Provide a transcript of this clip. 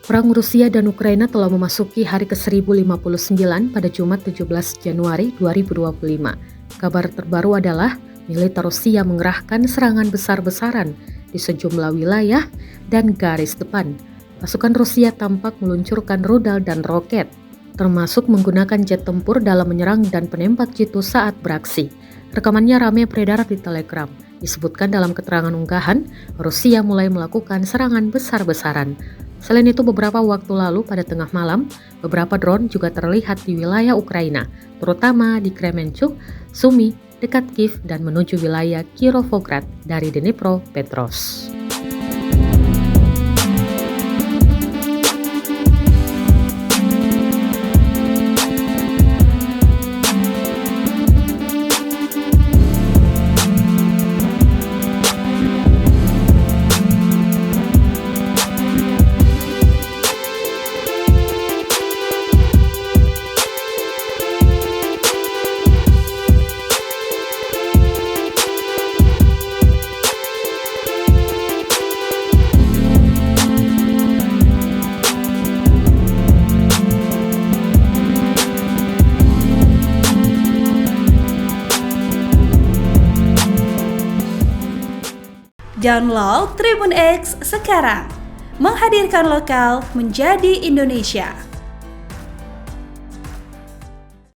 Perang Rusia dan Ukraina telah memasuki hari ke-1059 pada Jumat 17 Januari 2025. Kabar terbaru adalah militer Rusia mengerahkan serangan besar-besaran di sejumlah wilayah dan garis depan. Pasukan Rusia tampak meluncurkan rudal dan roket, termasuk menggunakan jet tempur dalam menyerang dan penembak jitu saat beraksi. Rekamannya ramai beredar di Telegram. Disebutkan dalam keterangan unggahan, Rusia mulai melakukan serangan besar-besaran. Selain itu, beberapa waktu lalu pada tengah malam, beberapa drone juga terlihat di wilayah Ukraina, terutama di Kremenchuk, Sumy, dekat Kiev dan menuju wilayah Kirovograd dari Dnipropetrovsk. Download Tribun X sekarang, menghadirkan lokal menjadi Indonesia.